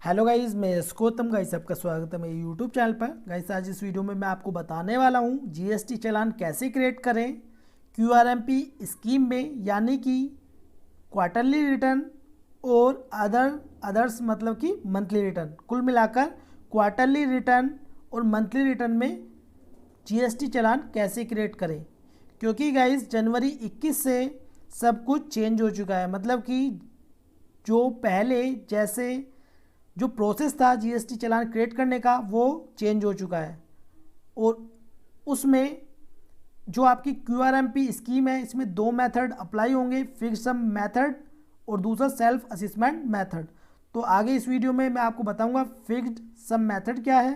Hello guys, मैं Gautam. Guys आपका स्वागत है मेरे यूट्यूब चैनल पर। गाइस आज इस वीडियो में मैं आपको बताने वाला हूँ जीएसटी चालान कैसे क्रिएट करें क्यूआरएमपी स्कीम में, यानी कि क्वार्टरली रिटर्न और अदर्स मतलब कि मंथली रिटर्न। कुल मिलाकर क्वार्टरली रिटर्न और मंथली रिटर्न में जीएसटी चालान कैसे क्रिएट करें, क्योंकि गाइस जनवरी 21 से सब कुछ चेंज हो चुका है। मतलब कि जो पहले जैसे जो प्रोसेस था जीएसटी चालान क्रिएट करने का वो चेंज हो चुका है। और उसमें जो आपकी क्यूआरएमपी स्कीम है इसमें दो मेथड अप्लाई होंगे, फिक्स सम मेथड और दूसरा सेल्फ असेसमेंट मेथड। तो आगे इस वीडियो में मैं आपको बताऊंगा फिक्स्ड सम मेथड क्या है,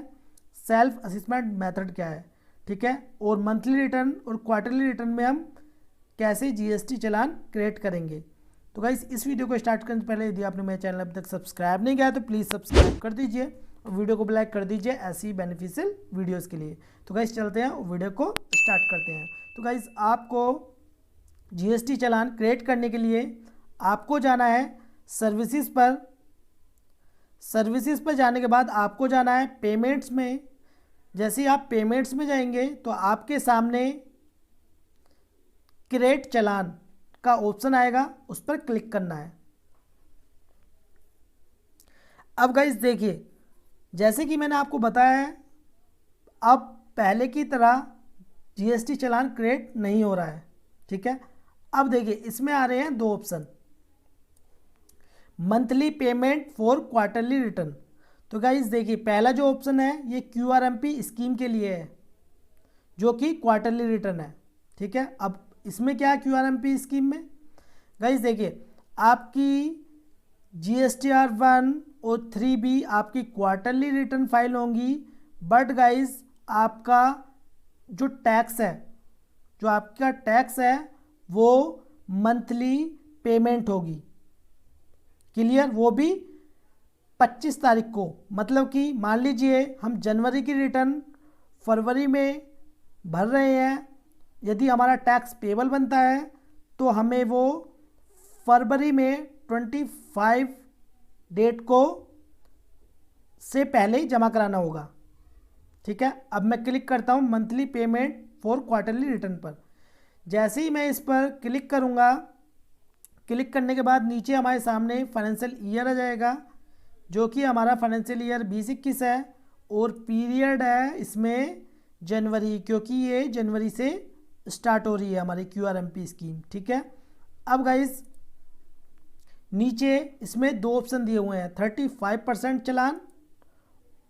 सेल्फ असेसमेंट मेथड क्या है, ठीक है, और मंथली रिटर्न और क्वार्टरली रिटर्न में हम कैसे जीएसटी चालान क्रिएट करेंगे। तो गाइस इस वीडियो को स्टार्ट करने से पहले यदि आपने मेरे चैनल अभी तक सब्सक्राइब नहीं किया तो प्लीज़ सब्सक्राइब कर दीजिए और वीडियो को लाइक कर दीजिए ऐसी बेनिफिशियल वीडियोस के लिए। तो गाइस चलते हैं और वीडियो को स्टार्ट करते हैं। तो गाइस आपको जीएसटी चालान क्रिएट करने के लिए आपको जाना है सर्विसेज पर। सर्विसेज पर जाने के बाद आपको जाना है पेमेंट्स में। जैसे ही आप पेमेंट्स में जाएंगे तो आपके सामने क्रिएट चालान का ऑप्शन आएगा, उस पर क्लिक करना है। अब गाइस देखिए, जैसे कि मैंने आपको बताया है, अब पहले की तरह जीएसटी चालान क्रिएट नहीं हो रहा है, ठीक है। अब देखिए इसमें आ रहे हैं दो option, monthly payment for quarterly return. तो गाइस देखिए पहला जो ऑप्शन है ये क्यूआरएमपी स्कीम के लिए है जो कि क्वार्टरली रिटर्न है, ठीक है। अब इसमें क्या है क्यूआरएमपी स्कीम में, गाइस देखिए आपकी जीएसटीआर 1 और 3B आपकी क्वार्टरली रिटर्न फाइल होंगी, बट गाइस आपका जो टैक्स है, जो आपका टैक्स है वो मंथली पेमेंट होगी। क्लियर, वो भी 25 तारीख को। मतलब कि मान लीजिए हम जनवरी की रिटर्न फरवरी में भर रहे हैं, यदि हमारा टैक्स पेबल बनता है तो हमें वो फरवरी में 25 डेट को से पहले ही जमा कराना होगा, ठीक है। अब मैं क्लिक करता हूँ monthly payment for quarterly return पर। जैसे ही मैं इस पर क्लिक करूँगा, क्लिक करने के बाद नीचे हमारे सामने फाइनेंशियल ईयर आ जाएगा, जो कि हमारा फाइनेंशियल ईयर 2021 है और पीरियड है इसमें जनवरी, क्योंकि ये जनवरी से स्टार्ट हो रही है हमारी क्यूआरएमपी स्कीम, ठीक है। अब गाइस नीचे इसमें दो ऑप्शन दिए हुए हैं, 35% चालान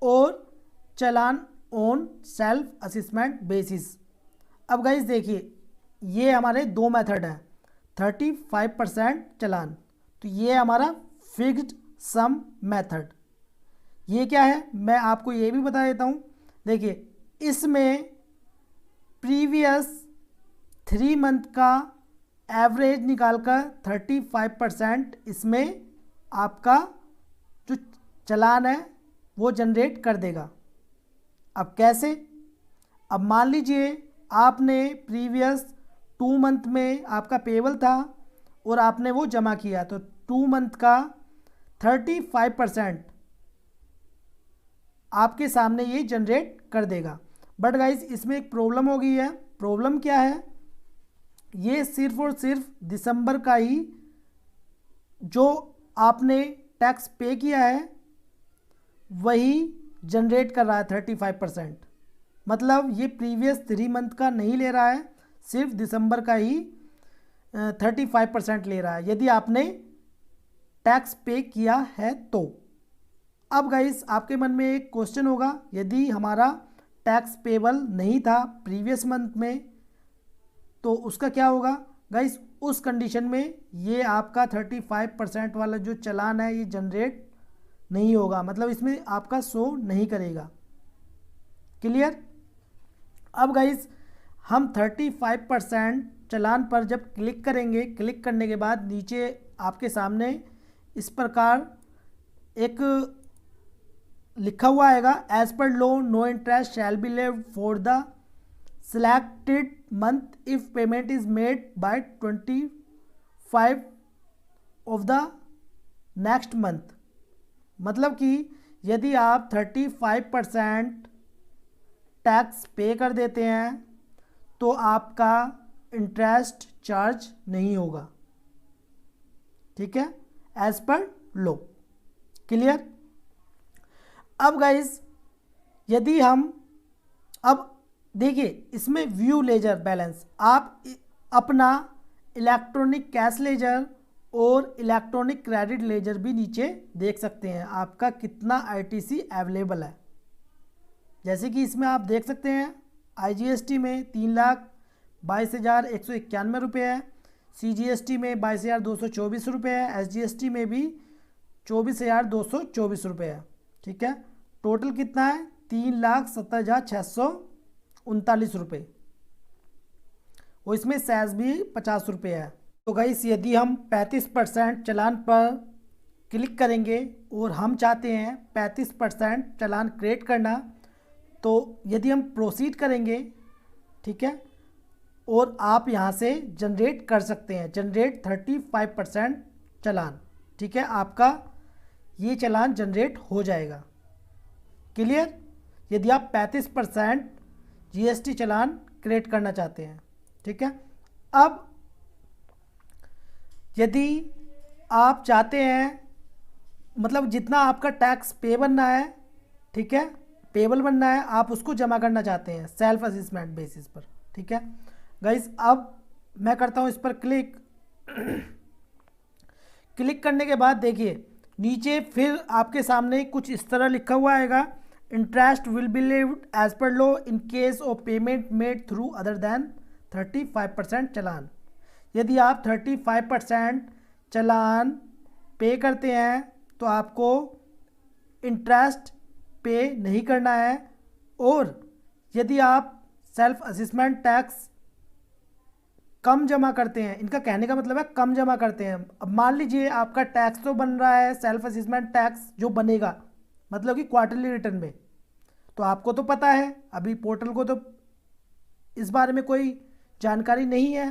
और चालान ऑन सेल्फ असेसमेंट बेसिस। अब गाइस देखिए ये हमारे दो मेथड हैं, 35% चालान, तो ये हमारा फिक्स्ड सम मेथड। ये क्या है मैं आपको ये भी बता देता हूँ। देखिए इसमें प्रीवियस 3 मंथ का एवरेज निकालकर 35% इसमें आपका जो चालान है वो जनरेट कर देगा। अब कैसे, अब मान लीजिए आपने प्रीवियस 2 मंथ में आपका पेबल था और आपने वो जमा किया, तो 2 मंथ का 35% आपके सामने ये जनरेट कर देगा। बट गाइस इसमें एक प्रॉब्लम हो गई है। प्रॉब्लम क्या है, ये सिर्फ और सिर्फ दिसंबर का ही जो आपने टैक्स पे किया है वही जनरेट कर रहा है 35%। मतलब ये प्रीवियस 3 मंथ का नहीं ले रहा है, सिर्फ दिसंबर का ही 35% ले रहा है यदि आपने टैक्स पे किया है तो। अब गाइस आपके मन में एक क्वेश्चन होगा, यदि हमारा टैक्स पेबल नहीं था प्रीवियस मंथ में तो उसका क्या होगा। गाइस उस कंडीशन में ये आपका 35% वाला जो चालान है ये जनरेट नहीं होगा, मतलब इसमें आपका शो नहीं करेगा। क्लियर। अब गाइस हम 35% चालान पर जब क्लिक करेंगे, क्लिक करने के बाद नीचे आपके सामने इस प्रकार एक लिखा हुआ आएगा, as per law no interest shall be levied for the selected month if payment is made by 25 of the next month। मतलब कि यदि आप 35% टैक्स पे कर देते हैं तो आपका इंटरेस्ट चार्ज नहीं होगा, ठीक है, एज पर लॉ। क्लियर। अब गाइस यदि हम अब देखिए इसमें व्यू लेजर बैलेंस, आप अपना इलेक्ट्रॉनिक कैश लेजर और इलेक्ट्रॉनिक क्रेडिट लेजर भी नीचे देख सकते हैं आपका कितना आईटीसी अवेलेबल है। जैसे कि इसमें आप देख सकते हैं आईजीएसटी में 3,22,191 रुपये है, सीजीएसटी में 22,224 रुपये है, एसजीएसटी में भी 24,224 रुपये है, ठीक है। टोटल कितना है 3,70,639 रुपये, और इसमें सेस भी 50 रुपये है। तो गाइस यदि हम 35% चालान पर क्लिक करेंगे और हम चाहते हैं 35% चालान क्रिएट करना, तो यदि हम प्रोसीड करेंगे, ठीक है, और आप यहाँ से जनरेट कर सकते हैं, जनरेट 35% चालान, ठीक है, आपका ये चालान जनरेट हो जाएगा। क्लियर। यदि आप 35% जीएसटी चालान क्रिएट करना चाहते हैं, ठीक है। अब यदि आप चाहते हैं मतलब जितना आपका टैक्स पे बनना है, ठीक है, पेबल बनना है, आप उसको जमा करना चाहते हैं सेल्फ असेसमेंट बेसिस पर, ठीक है। गाइस अब मैं करता हूँ इस पर क्लिक। क्लिक करने के बाद देखिए नीचे फिर आपके सामने कुछ इस तरह लिखा हुआ आएगा, interest will be levied as per law in case of payment made through other than 35% challan. यदि आप 35% चालान पे करते हैं तो आपको इंटरेस्ट पे नहीं करना है, और यदि आप सेल्फ असेसमेंट टैक्स कम जमा करते हैं, इनका कहने का मतलब है कम जमा करते हैं। अब मान लीजिए आपका टैक्स तो बन रहा है, सेल्फ असेसमेंट टैक्स जो बनेगा मतलब कि क्वार्टरली रिटर्न में, तो आपको तो पता है, अभी पोर्टल को तो इस बारे में कोई जानकारी नहीं है।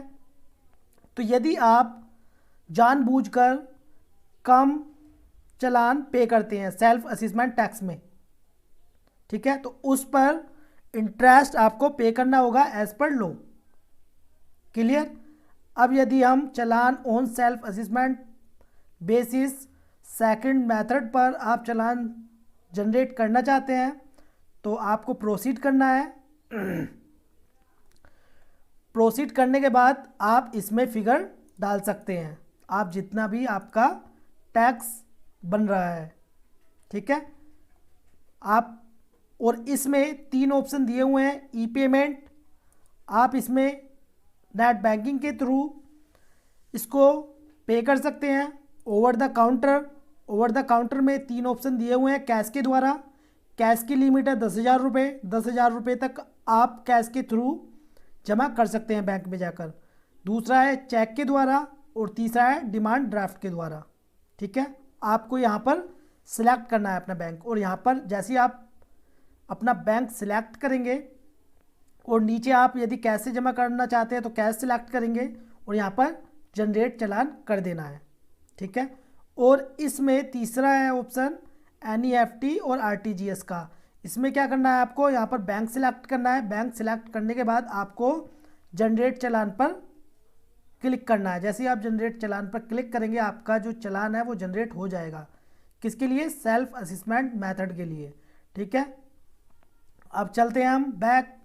तो यदि आप जानबूझकर कम चालान पे करते हैं सेल्फ असेसमेंट टैक्स में, ठीक है, तो उस पर इंटरेस्ट आपको पे करना होगा एज पर लॉ। क्लियर। अब यदि हम challan on self assessment basis second method पर आप चालान जनरेट करना चाहते हैं तो आपको प्रोसीड करना है। प्रोसीड करने के बाद आप इसमें फिगर डाल सकते हैं, आप जितना भी आपका टैक्स बन रहा है, ठीक है। आप और इसमें 3 ऑप्शन दिए हुए हैं, ई पेमेंट, आप इसमें नेट बैंकिंग के थ्रू इसको पे कर सकते हैं, over the counter, over the counter में 3 ऑप्शन दिए हुए हैं, कैश के द्वारा, कैश की लिमिट है 10,000 रुपये, 10,000 रुपये तक आप कैश के थ्रू जमा कर सकते हैं बैंक में जाकर। दूसरा है चेक के द्वारा, और तीसरा है डिमांड ड्राफ्ट के द्वारा, ठीक है। आपको यहाँ पर सिलेक्ट करना है अपना बैंक, और यहाँ पर जैसे आप अपना बैंक सिलेक्ट करेंगे और नीचे आप यदि कैश से जमा करना चाहते हैं तो कैश सिलेक्ट करेंगे और यहाँ पर जनरेट चालान कर देना है, ठीक है। और इसमें तीसरा है ऑप्शन एनईएफटी और आरटीजीएस का। इसमें क्या करना है, आपको यहाँ पर बैंक सिलेक्ट करना है, बैंक सिलेक्ट करने के बाद आपको जनरेट चालान पर क्लिक करना है। जैसे ही आप जनरेट चालान पर क्लिक करेंगे आपका जो चालान है वो जनरेट हो जाएगा। किसके लिए? सेल्फ असेसमेंट मेथड के लिए, ठीक है। अब चलते हैं हम बैक।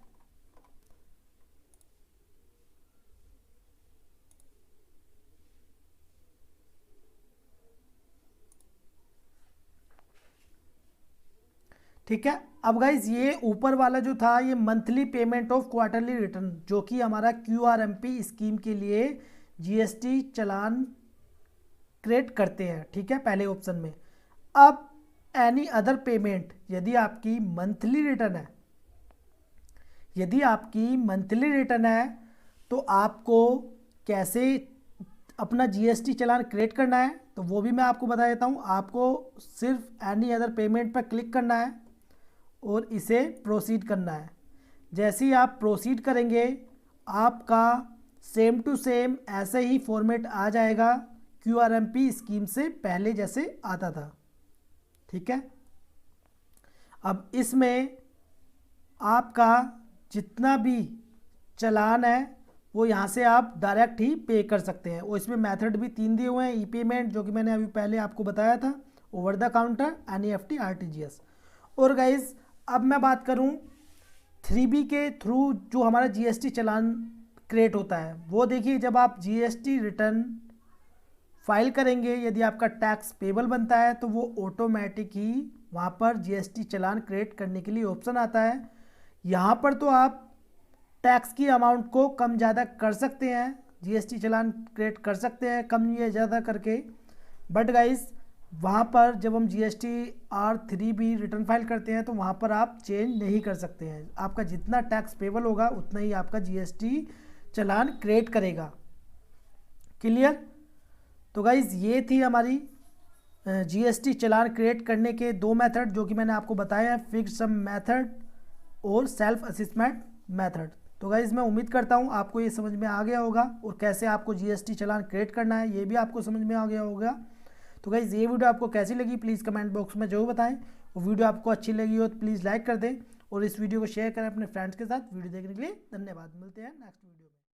ठीक है। अब गाइज ये ऊपर वाला जो था ये monthly payment of quarterly return, जो कि हमारा क्यूआरएमपी स्कीम के लिए जीएसटी चालान क्रिएट करते हैं, ठीक है, पहले ऑप्शन में। अब एनी अदर पेमेंट, यदि आपकी मंथली रिटर्न है, यदि आपकी मंथली रिटर्न है तो आपको कैसे अपना जीएसटी चालान क्रिएट करना है तो वो भी मैं आपको बता देता हूँ। आपको सिर्फ एनी अदर पेमेंट पर क्लिक करना है और इसे प्रोसीड करना है। जैसे ही आप प्रोसीड करेंगे आपका सेम टू सेम ऐसे ही फॉर्मेट आ जाएगा क्यूआरएमपी स्कीम से पहले जैसे आता था, ठीक है। अब इसमें आपका जितना भी चालान है वो यहाँ से आप डायरेक्ट ही पे कर सकते हैं। और इसमें मेथड भी 3 दिए हुए हैं, ई पेमेंट जो कि मैंने अभी पहले आपको बताया था, over the counter, NEFT, RTGS। और गाइज अब मैं बात करूँ 3B के थ्रू जो हमारा GST चालान क्रिएट होता है, वो देखिए जब आप GST रिटर्न फाइल करेंगे, यदि आपका टैक्स पेबल बनता है तो वो ऑटोमेटिक ही वहाँ पर GST चालान क्रिएट करने के लिए ऑप्शन आता है। यहाँ पर तो आप टैक्स की अमाउंट को कम ज़्यादा कर सकते हैं, GST चालान क्रिएट कर सकते हैं कम या ज़्यादा करके, बट गाइस वहाँ पर जब हम GST R3B रिटर्न फाइल करते हैं तो वहाँ पर आप चेंज नहीं कर सकते हैं। आपका जितना टैक्स पेबल होगा उतना ही आपका GST चालान क्रिएट करेगा। क्लियर? तो गाइज ये थी हमारी GST चालान क्रिएट करने के 2 मेथड जो कि मैंने आपको बताया है, फिक्स्ड सम मेथड और सेल्फ असेसमेंट मेथड। तो गाइज मैं उम्मीद करता हूँ आपको ये समझ में आ गया होगा, और कैसे आपको GST चालान क्रिएट करना है ये भी आपको समझ में आ गया होगा। तो गाइज ये वीडियो आपको कैसी लगी प्लीज़ कमेंट बॉक्स में जरूर बताएं, और वीडियो आपको अच्छी लगी हो तो प्लीज़ लाइक कर दें और इस वीडियो को शेयर करें अपने फ्रेंड्स के साथ। वीडियो देखने के लिए धन्यवाद, मिलते हैं नेक्स्ट वीडियो में।